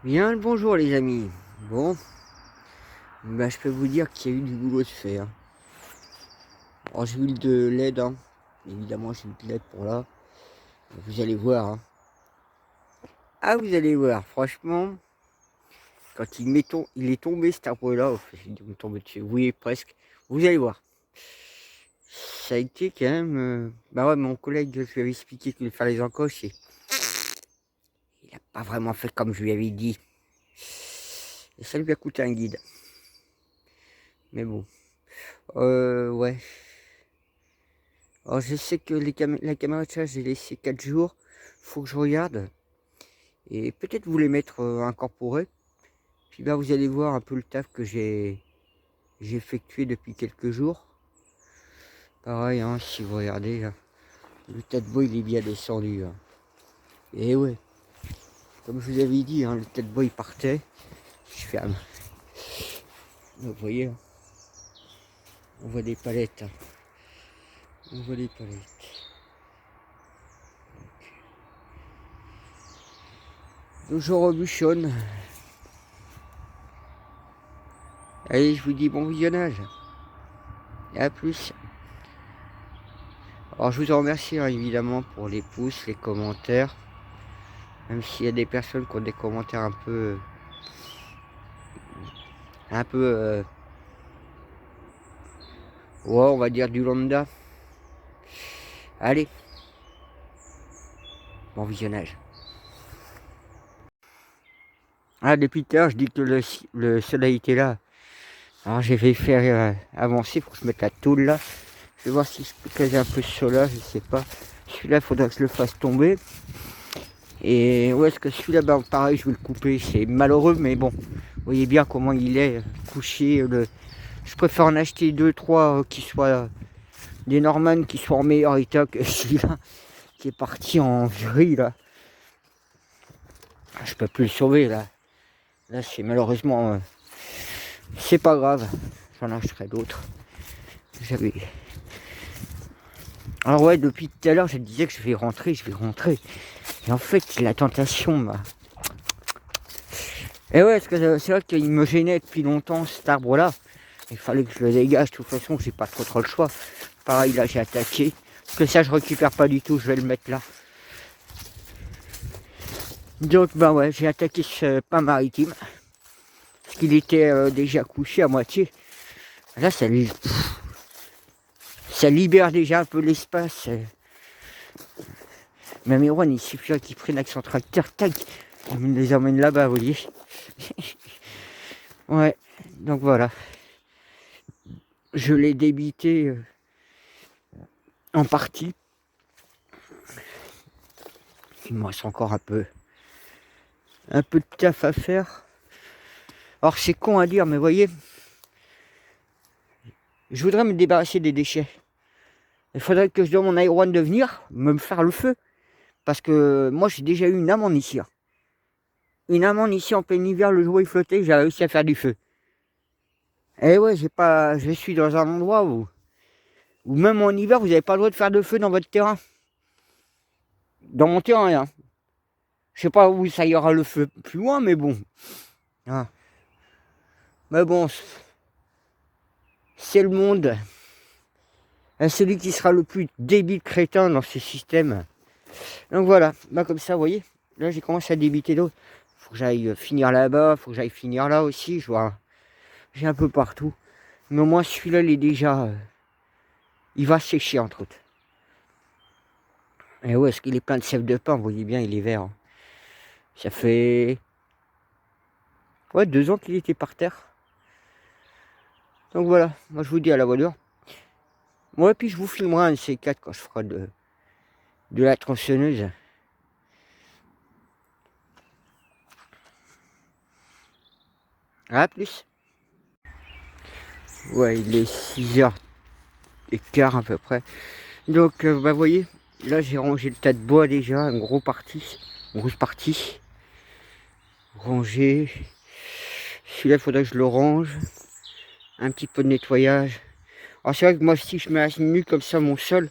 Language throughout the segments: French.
Bien le bonjour les amis. Bon, bah, je peux vous dire qu'il y a eu du boulot de fait, hein. Alors j'ai eu de l'aide, hein. Évidemment j'ai eu de l'aide pour là. Vous allez voir, hein. Ah vous allez voir, franchement, quand il est tombé cet arbre-là, enfin, il est tombé dessus, oui presque, vous allez voir. Ça a été quand même. Bah ouais, mon collègue, je lui avais expliqué qu'il fallait faire les encoches et il n'a pas vraiment fait comme je lui avais dit. Et ça lui a coûté un guide. Mais bon. Ouais. Alors je sais que la caméra de charge, j'ai laissé 4 jours. Faut que je regarde. Et peut-être vous les mettre incorporés. Puis là vous allez voir un peu le taf que j'ai effectué depuis quelques jours. Pareil, hein, si vous regardez, là, le tas de bois il est bien descendu, hein. Et ouais, comme je vous avais dit, hein, le tas de bois il partait. Je ferme. Vous voyez, hein, on voit des palettes, hein. On voit des palettes. Donc je rebuchonne. Allez, je vous dis bon visionnage. Et à plus. Alors je vous en remercie, hein, évidemment pour les pouces, les commentaires. Même s'il y a des personnes qui ont des commentaires un peu ouais, on va dire du lambda. Allez, bon visionnage. Ah, depuis tout à l'heure, je dis que le soleil était là. Alors j'ai fait faire avancer pour que je mette la tôle là. Je vais voir si je peux caser un peu ce là, je sais pas. Celui-là, il faudra que je le fasse tomber. Et où est-ce que celui-là, bah, pareil, je vais le couper. C'est malheureux, mais bon. Vous voyez bien comment il est couché. Je préfère en acheter 2-3 qui soient des Norman, qui soient en meilleur état que celui-là qui est parti en vrille là. Je peux plus le sauver là. Là, c'est malheureusement, c'est pas grave. J'en achèterai d'autres. J'avais. Alors ouais, depuis tout à l'heure, je disais que je vais rentrer. Et en fait, la tentation m'a. Et ouais, parce que c'est vrai qu'il me gênait depuis longtemps cet arbre-là. Il fallait que je le dégage. De toute façon, j'ai pas trop le choix. Pareil, là, j'ai attaqué. Parce que ça, je récupère pas du tout. Je vais le mettre là. Donc, ben ouais, j'ai attaqué ce pain maritime. Parce qu'il était déjà couché à moitié. Là, ça libère déjà un peu l'espace. Même Erwan, il suffit qu'il prenne avec son tracteur, tac, il me les emmène là-bas, vous voyez. Ouais, donc voilà. Je l'ai débité en partie. Il me reste encore un peu de taf à faire. Alors c'est con à dire, mais vous voyez, je voudrais me débarrasser des déchets. Il faudrait que je demande à Erwan de venir me faire le feu. Parce que moi j'ai déjà eu une amende ici. Hein. Une amende ici en plein hiver, le jour où il flottait, j'ai réussi à faire du feu. Et ouais, je suis dans un endroit où même en hiver, vous n'avez pas le droit de faire de feu dans votre terrain. Dans mon terrain, hein. Je sais pas où ça ira le feu plus loin, mais bon. Ah. Mais bon, c'est le monde. Et celui qui sera le plus débile crétin dans ce système. Donc voilà, bah comme ça, vous voyez, là j'ai commencé à débiter l'eau. Faut que j'aille finir là-bas, faut que j'aille finir là aussi. Je vois, j'ai un peu partout. Mais au moins celui-là, il est déjà. Il va sécher entre autres. Et ouais, est-ce qu'il est plein de sève de pain, vous voyez bien, il est vert. Hein. Ça fait. Ouais, 2 ans qu'il était par terre. Donc voilà, moi je vous dis à la voilure. Moi, puis je vous filmerai un de ces 4 quand je ferai de la tronçonneuse. À plus. Ouais, il est 6h15 à peu près. Donc, bah vous voyez, là j'ai rangé le tas de bois déjà, une grosse partie. Rangé. Celui-là, il faudrait que je le range. Un petit peu de nettoyage. Alors c'est vrai que moi, si je mets à nu comme ça mon sol,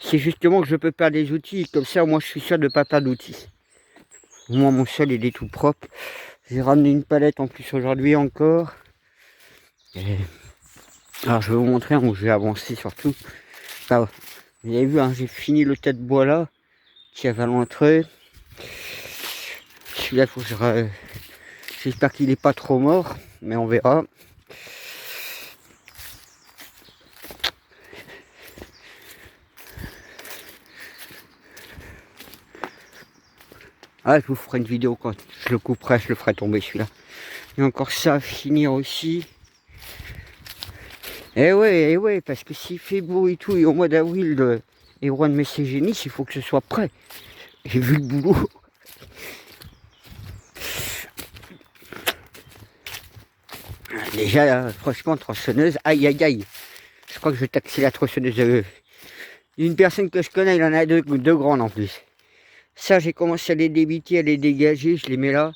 c'est justement que je peux perdre des outils. Comme ça, moi, je suis sûr de ne pas perdre d'outils. Au moins mon sol il est tout propre. J'ai ramené une palette en plus aujourd'hui encore. Et... alors je vais vous montrer où je vais avancer surtout. Enfin, vous avez vu, hein, j'ai fini le tas de bois là, qui avait à l'entrée. Celui-là, faut que j'espère qu'il n'est pas trop mort, mais on verra. Ah, je vous ferai une vidéo quand je le couperai, je le ferai tomber celui-là. Il y a encore ça à finir aussi. Eh ouais, parce que s'il fait beau et tout, et au mois d'avril, les rois de Mességénis, il faut que ce soit prêt. J'ai vu le boulot. Déjà, là, franchement, tronçonneuse, aïe. Je crois que je vais taxer la tronçonneuse. Une personne que je connais, il en a deux grandes en plus. Ça, j'ai commencé à les débiter, à les dégager, je les mets là.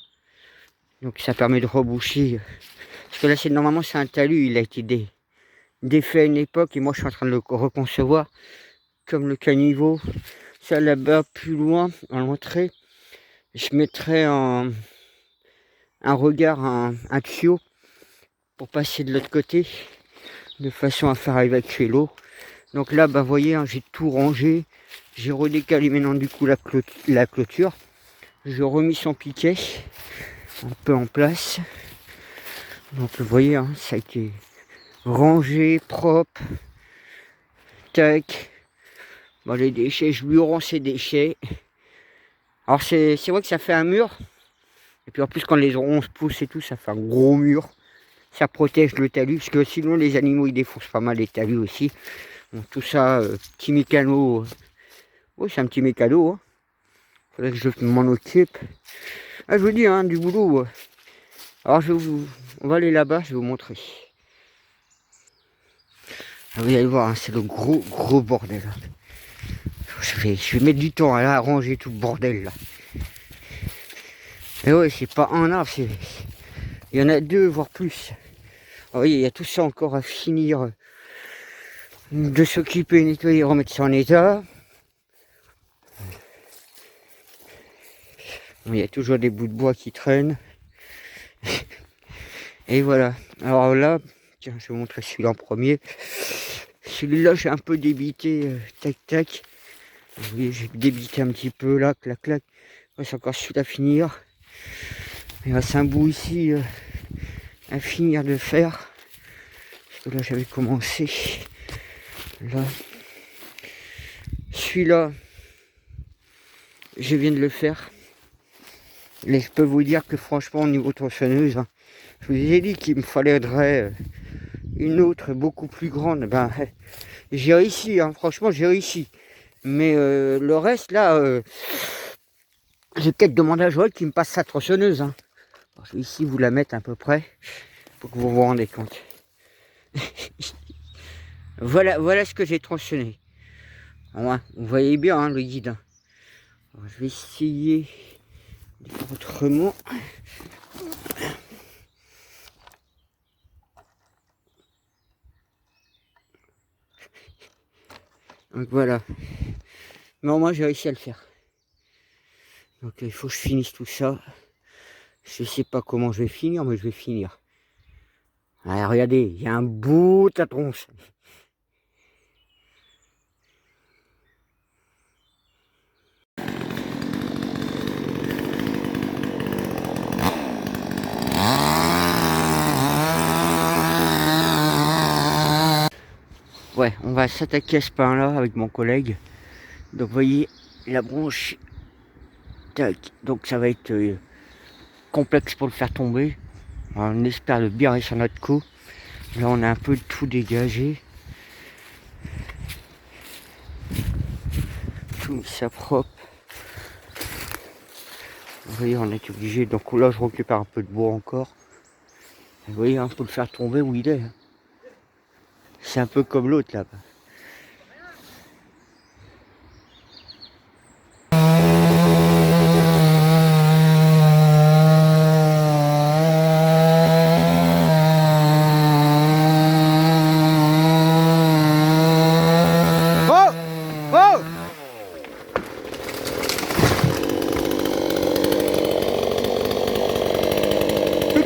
Donc ça permet de reboucher. Parce que là, normalement, c'est un talus, il a été défait à une époque, et moi, je suis en train de le reconcevoir. Comme le caniveau. Ça, là-bas, plus loin, à l'entrée, je mettrai un regard, un tuyau, pour passer de l'autre côté, de façon à faire évacuer l'eau. Donc là, bah, vous voyez, hein, j'ai tout rangé. J'ai redécalé maintenant du coup la clôture. J'ai remis son piquet un peu en place. Donc vous voyez, hein, ça a été rangé, propre. Tac. Bon, les déchets, je lui rends ses déchets. Alors c'est vrai que ça fait un mur. Et puis en plus quand les ronces poussent et tout, ça fait un gros mur. Ça protège le talus, parce que sinon les animaux ils défoncent pas mal les talus aussi. Donc tout ça, petit mécano. Oui, c'est un petit mécano. Hein. Faudrait que je m'en occupe. Ah, je vous dis, hein, du boulot. Alors on va aller là-bas, je vais vous montrer. Ah, vous allez voir, hein, c'est le gros bordel. Je vais mettre du temps à ranger tout le bordel là. Et ouais, c'est pas un arbre, il y en a deux, voire plus. Vous voyez, il y a tout ça encore à finir de s'occuper, nettoyer, remettre ça en état. Il y a toujours des bouts de bois qui traînent. Et voilà. Alors là, tiens, je vais vous montrer celui-là en premier. Celui-là, j'ai un peu débité, tac. Vous voyez, j'ai débité un petit peu là, clac. C'est encore celui-là à finir. Il reste un bout ici à finir de faire. Parce que là, j'avais commencé. Là. Celui-là, je viens de le faire. Et je peux vous dire que franchement, au niveau tronçonneuse, hein, je vous ai dit qu'il me faudrait une autre beaucoup plus grande. Ben, j'ai réussi, hein, franchement, j'ai réussi. Mais le reste, là, j'ai peut-être demandé à Joël qu'il me passe sa tronçonneuse. Hein. Alors, je vais ici vous la mettre à peu près, pour que vous vous rendez compte. voilà ce que j'ai tronçonné. Ouais, vous voyez bien hein, le guide. Hein. Alors, je vais essayer de faire autrement. Donc voilà. Mais au moins j'ai réussi à le faire. Donc il faut que je finisse tout ça. Je sais pas comment je vais finir, mais je vais finir. Ah, regardez, il y a un bout à tronche. Ouais, on va s'attaquer à ce pain là avec mon collègue. Donc vous voyez la branche. Tac. Donc ça va être complexe pour le faire tomber. On espère le bien sur notre coup. Là on a un peu de tout dégagé. Tout ça propre. Vous voyez on est obligé. Donc là je récupère un peu de bois encore. Vous voyez on peut le faire tomber où il est. C'est un peu comme l'autre là-bas.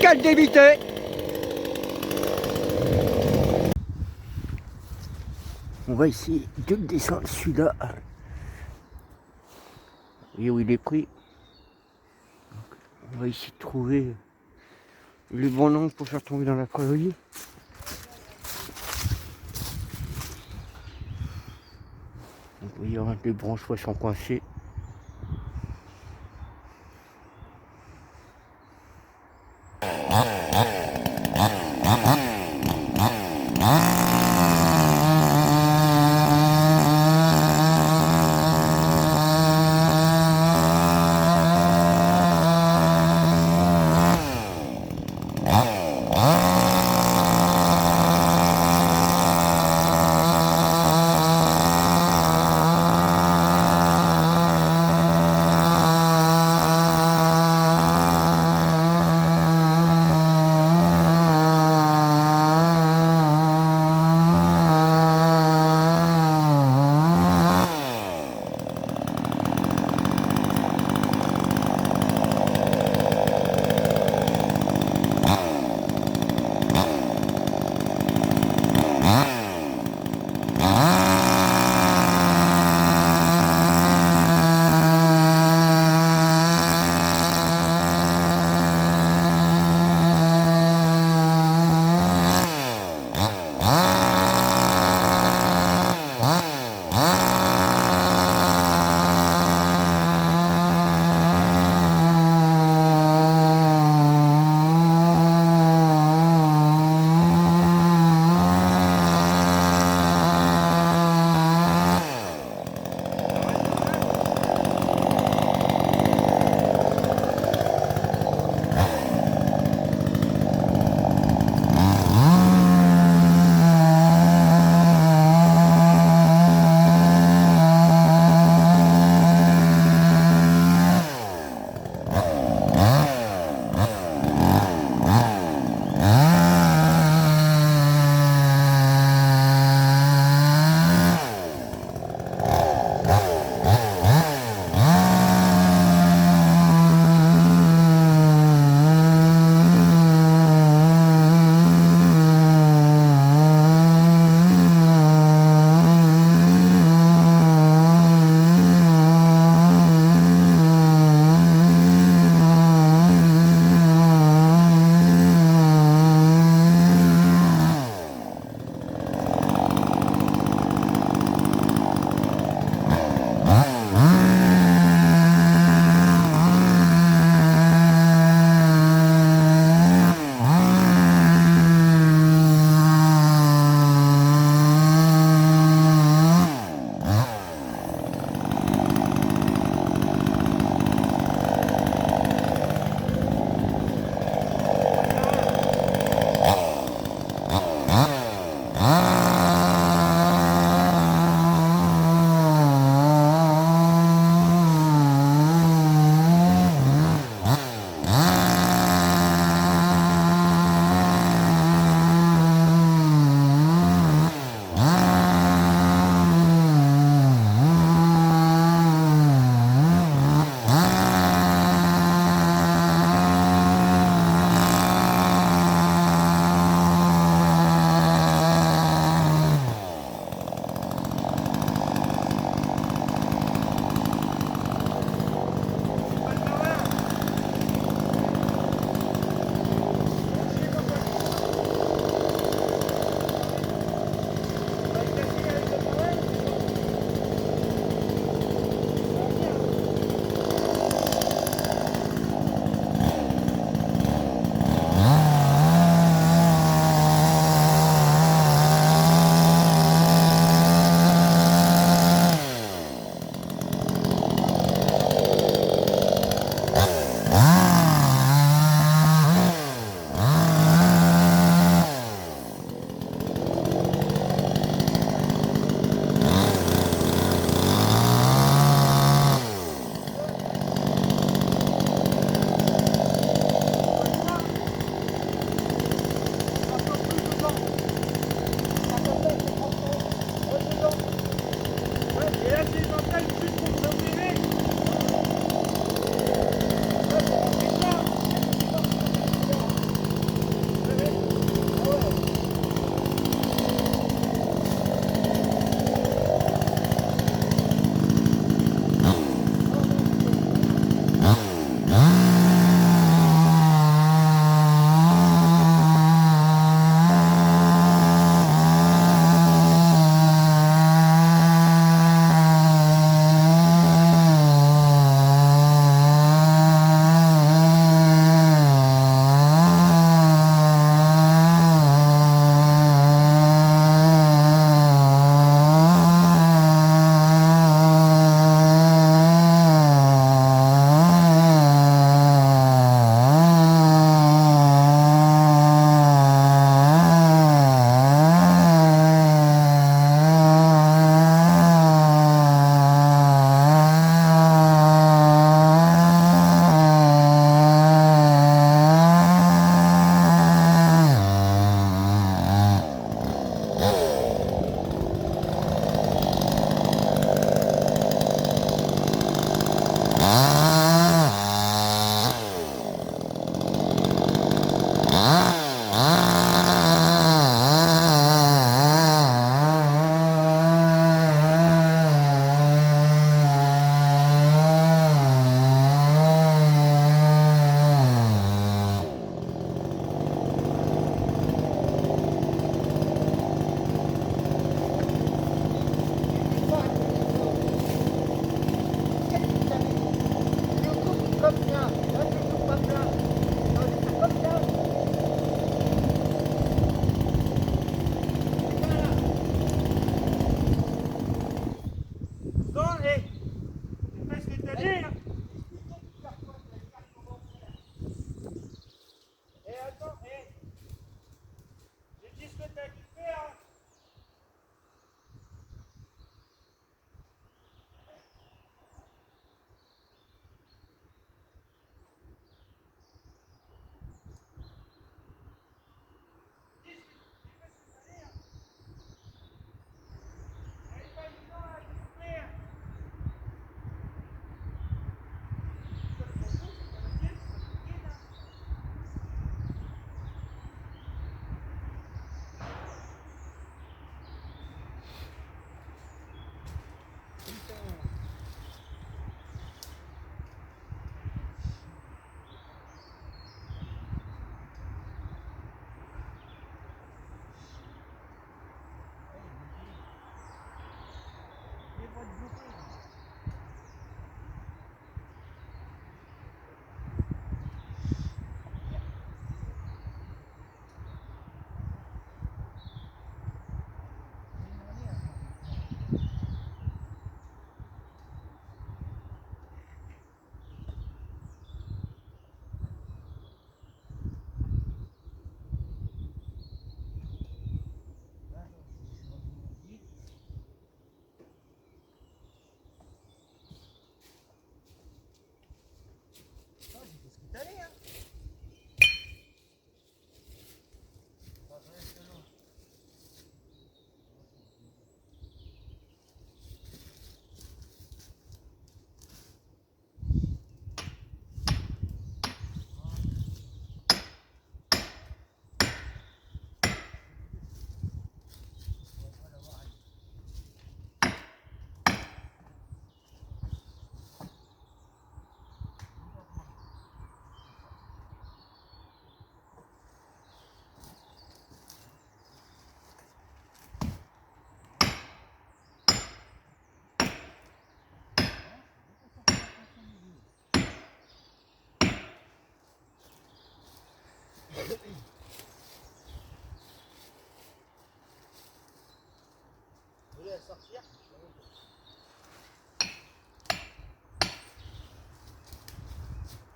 qu'à le débiter. On va essayer de descendre celui-là. Et où il est pris. On va essayer de trouver le bon angle pour faire tomber dans la prairie. Il y aura des branches sont coincées.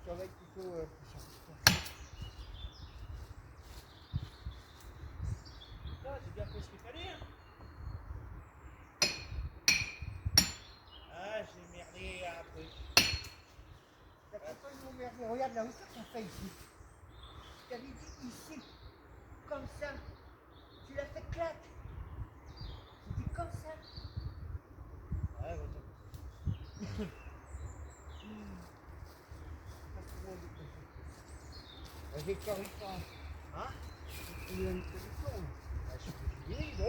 surveille plutôt. Putain, j'ai bien fait ce que t'as dit, hein. Ah, j'ai merdé un truc. T'as pas ils m'ont merdé. Regarde la hauteur qu'on fait ici. Je t'avais dit ici, comme ça. Tu l'as fait claque. C'était comme ça. Ouais, bon, J'ai pas réussi à. hein? Il y a une solution. Bah, je suis obligé, oui, on est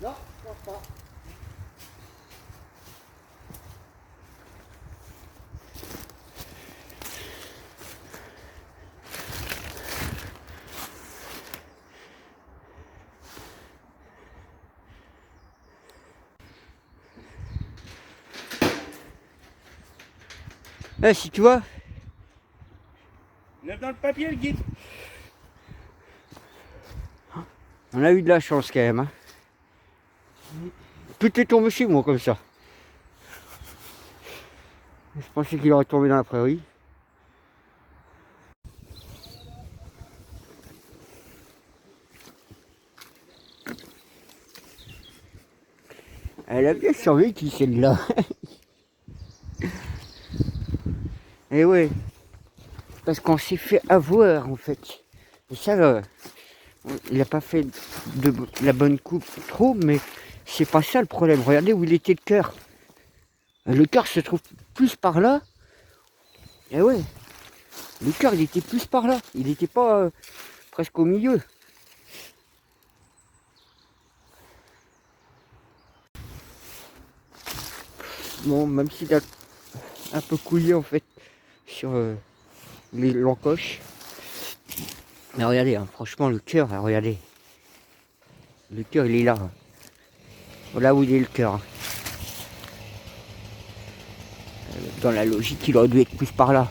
Non, je pense pas. Eh, si tu vois, Lève dans le papier le guide. on a eu de la chance quand même. Hein. Tout est tombé chez moi comme ça. Je pensais qu'il aurait tombé dans la prairie. Elle a bien survécu celle-là. Et ouais, parce qu'on s'est fait avoir en fait. Et ça, il n'a pas fait de la bonne coupe trop, mais c'est pas ça le problème. Regardez où il était le cœur. Le cœur se trouve plus par là. Et ouais, le cœur il était plus par là. Il n'était pas presque au milieu. Bon, même s'il a un peu couillé en fait sur l'encoche. Mais regardez, hein, franchement le cœur, hein, regardez. Le cœur il est là. Hein. Voilà où il est le cœur. Hein. Dans la logique, il aurait dû être plus par là.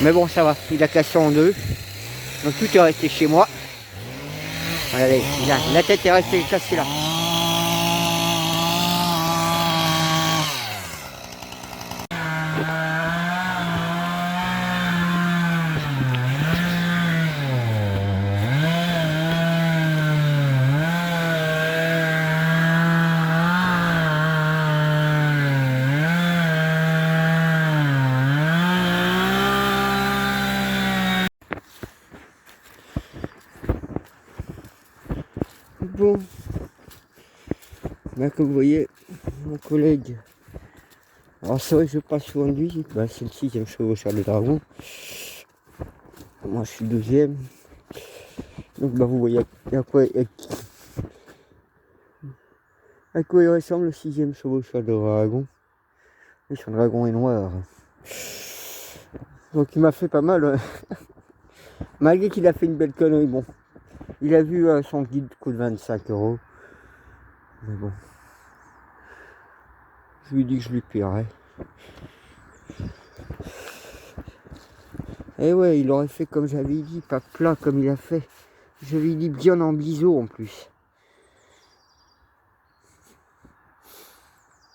Mais bon, ça va, il a cassé en deux. Donc tout est resté chez moi. Regardez, la tête est restée cassée là. Bon, là comme vous voyez, mon collègue, alors c'est vrai que je passe souvent de lui, bah, c'est le 6e chevaucheur de dragon. Moi je suis le 2e. Donc bah vous voyez à quoi il ressemble le 6e chevaucheur de dragon. Et son dragon est noir. Donc il m'a fait pas mal. Malgré qu'il a fait une belle connerie, bon. Il a vu son guide coûte 25 €. Mais bon. Je lui ai dit que je lui paierais. Et ouais, il aurait fait comme j'avais dit, pas plat comme il a fait. Je lui ai dit bien en biseau en plus.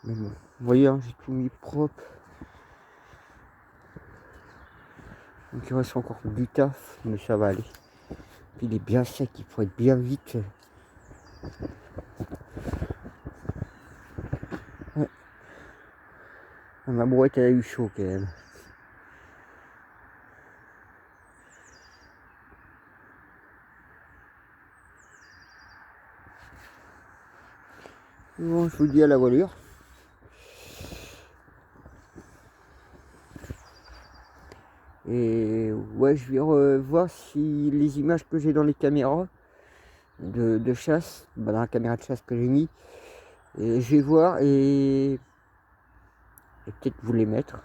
Mais bon, vous voyez, hein, j'ai tout mis propre. Donc il reste encore du taf, mais ça va aller. Puis il est bien sec, il faut être bien vite. Ouais. Ma brouette elle a eu chaud quand même. Bon, je vous dis à la voilure. Et ouais, je vais revoir si les images que j'ai dans les caméras de chasse, dans la caméra de chasse que j'ai mis, et je vais voir et peut-être vous les mettre.